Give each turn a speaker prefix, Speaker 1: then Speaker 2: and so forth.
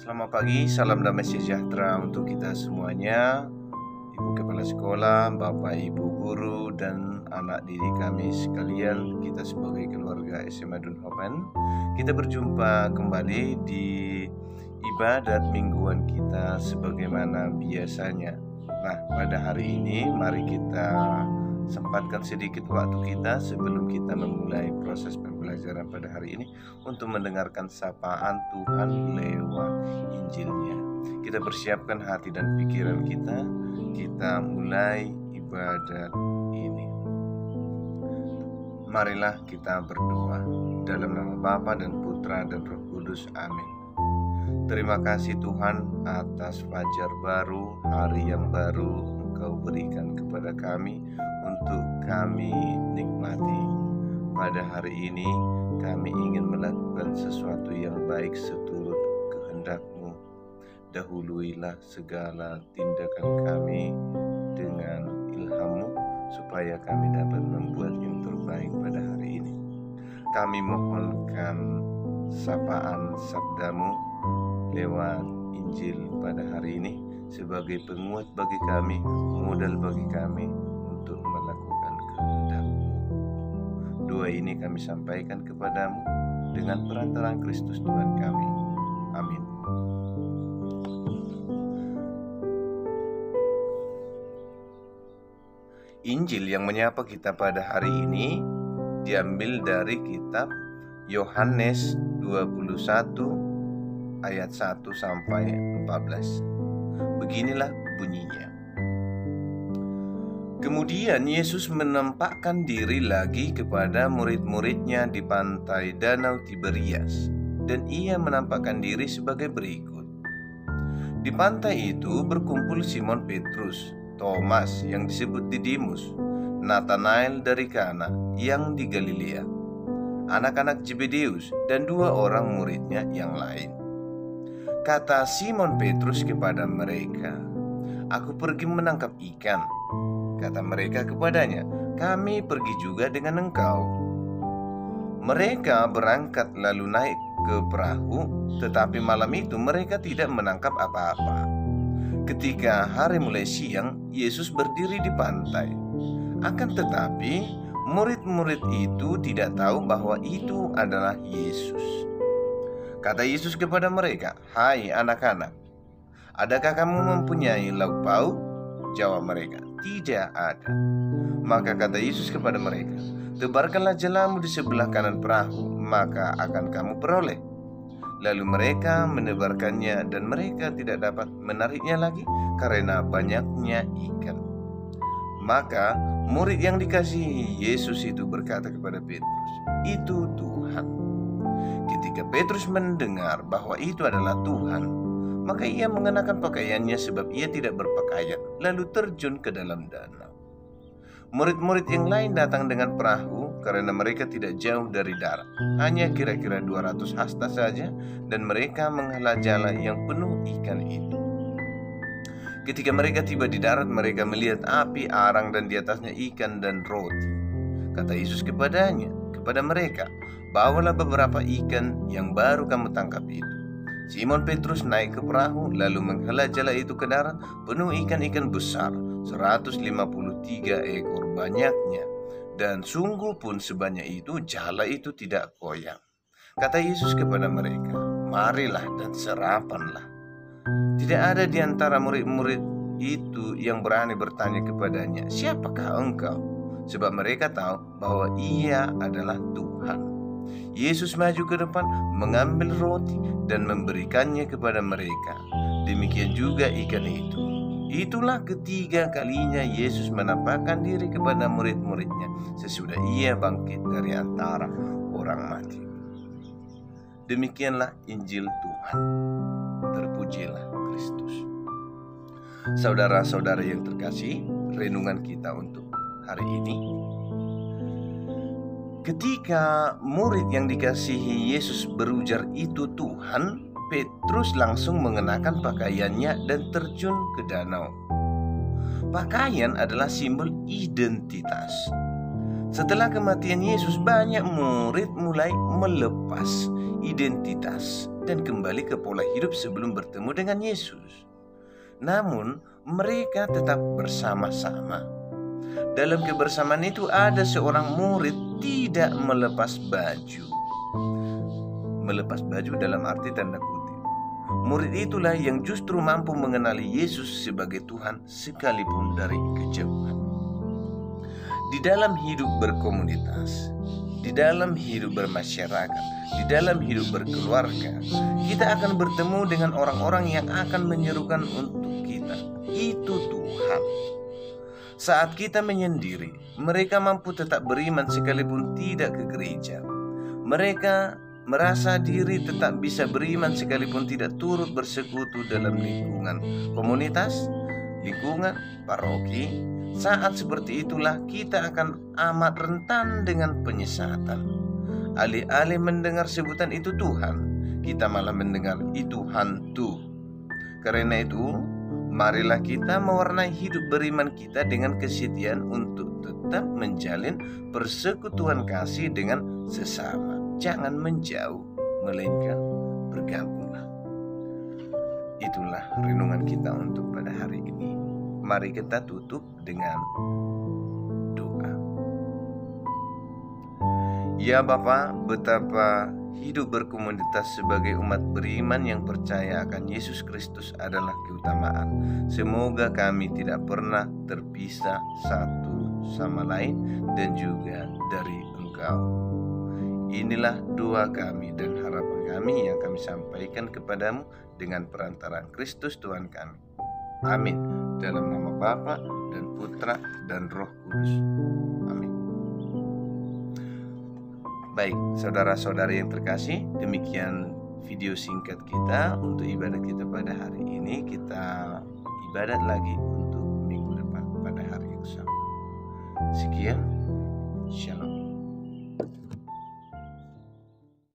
Speaker 1: Selamat pagi, salam damai sejahtera untuk kita semuanya. Ibu Kepala Sekolah, Bapak Ibu Guru, dan anak didik kami sekalian, kita sebagai keluarga SMA Dunhoven, kita berjumpa kembali di ibadat mingguan kita sebagaimana biasanya. Nah, pada hari ini mari kita sempatkan sedikit waktu kita sebelum kita memulai proses pembelajaran pada hari ini untuk mendengarkan sapaan Tuhan lewat Injilnya. Kita persiapkan hati dan pikiran kita mulai ibadat ini. Marilah kita berdoa dalam nama Bapa dan Putra dan Roh Kudus. Amin. Terima kasih Tuhan atas fajar baru, hari yang baru Engkau berikan kepada kami untuk kami nikmati. Pada hari ini kami ingin melakukan sesuatu yang baik seturut kehendak-Mu. Dahuluilah segala tindakan kami dengan ilham-Mu supaya kami dapat membuat yang terbaik pada hari ini. Kami mohonkan sapaan sabda-Mu lewat Injil pada hari ini sebagai penguat bagi kami, modal bagi kami untuk melakukan kehendak-Mu. Doa ini kami sampaikan kepadamu dengan perantaraan Kristus Tuhan kami. Amin. Injil yang menyapa kita pada hari ini diambil dari kitab Yohanes 21 ayat 1 sampai 14. Beginilah bunyinya. Kemudian Yesus menampakkan diri lagi kepada murid-muridnya di pantai Danau Tiberias, dan ia menampakkan diri sebagai berikut. Di pantai itu berkumpul Simon Petrus, Thomas yang disebut Didimus, Nathanael dari Kana yang di Galilea, anak-anak Zebedeus, dan dua orang muridnya yang lain. Kata Simon Petrus kepada mereka, "Aku pergi menangkap ikan." Kata mereka kepadanya, "Kami pergi juga dengan engkau." Mereka berangkat lalu naik ke perahu, tetapi malam itu mereka tidak menangkap apa-apa. Ketika hari mulai siang, Yesus berdiri di pantai. Akan tetapi, murid-murid itu tidak tahu bahwa itu adalah Yesus. Kata Yesus kepada mereka, "Hai anak-anak, adakah kamu mempunyai lauk pauk?" Jawab mereka, "Tidak ada." Maka kata Yesus kepada mereka, "Tebarkanlah jalamu di sebelah kanan perahu, maka akan kamu peroleh." Lalu mereka menebarkannya, dan mereka tidak dapat menariknya lagi karena banyaknya ikan. Maka murid yang dikasihi Yesus itu berkata kepada Petrus, "Itu Tuhan." Ketika Petrus mendengar bahwa itu adalah Tuhan, maka ia mengenakan pakaiannya sebab ia tidak berpakaian, lalu terjun ke dalam danau. Murid-murid yang lain datang dengan perahu karena mereka tidak jauh dari darat, hanya kira-kira 200 hasta saja, dan mereka menghala jala yang penuh ikan itu. Ketika mereka tiba di darat, mereka melihat api arang dan di atasnya ikan dan roti. Kata Yesus kepada mereka, "Bawalah beberapa ikan yang baru kamu tangkap itu." Simon Petrus naik ke perahu lalu menghala jala itu ke darat penuh ikan-ikan besar, 153 ekor banyaknya, dan sungguh pun sebanyak itu jala itu tidak goyang. Kata Yesus kepada mereka, "Marilah dan sarapanlah." Tidak ada di antara murid-murid itu yang berani bertanya kepadanya, "Siapakah engkau?" Sebab mereka tahu bahwa ia adalah Tuhan. Yesus maju ke depan, mengambil roti dan memberikannya kepada mereka. Demikian juga ikan itu. Itulah ketiga kalinya Yesus menampakkan diri kepada murid-muridnya sesudah ia bangkit dari antara orang mati. Demikianlah Injil Tuhan. Terpujilah Kristus. Saudara-saudara yang terkasih, renungan kita untuk hari ini. Ketika murid yang dikasihi Yesus berujar itu Tuhan, Petrus langsung mengenakan pakaiannya dan terjun ke danau. Pakaian adalah simbol identitas. Setelah kematian Yesus, banyak murid mulai melepas identitas dan kembali ke pola hidup sebelum bertemu dengan Yesus. Namun, mereka tetap bersama-sama. Dalam kebersamaan itu ada seorang murid tidak melepas baju. Melepas baju dalam arti tanda kutip. Murid itulah yang justru mampu mengenali Yesus sebagai Tuhan sekalipun dari kejauhan. Di dalam hidup berkomunitas, di dalam hidup bermasyarakat, di dalam hidup berkeluarga, kita akan bertemu dengan orang-orang yang akan menyerukan untuk kita, itu Tuhan. Saat kita menyendiri, mereka mampu tetap beriman sekalipun tidak ke gereja. Mereka merasa diri tetap bisa beriman sekalipun tidak turut bersekutu dalam lingkungan komunitas, lingkungan paroki. Saat seperti itulah kita akan amat rentan dengan penyesatan. Alih-alih mendengar sebutan itu Tuhan, kita malah mendengar itu hantu. Karena itu, marilah kita mewarnai hidup beriman kita dengan kesetiaan untuk tetap menjalin persekutuan kasih dengan sesama. Jangan menjauh, melainkan bergabunglah. Itulah renungan kita untuk pada hari ini. Mari kita tutup dengan doa. Ya Bapa, betapa hidup berkomunitas sebagai umat beriman yang percaya akan Yesus Kristus adalah keutamaan. Semoga kami tidak pernah terpisah satu sama lain dan juga dari Engkau. Inilah doa kami dan harapan kami yang kami sampaikan kepadamu dengan perantaraan Kristus Tuhan kami. Amin. Dalam nama Bapa dan Putra dan Roh Kudus. Amin. Baik, saudara-saudari yang terkasih, demikian video singkat kita untuk ibadah kita pada hari ini. Kita ibadat lagi untuk minggu depan pada hari yang sama. Sekian, shalom.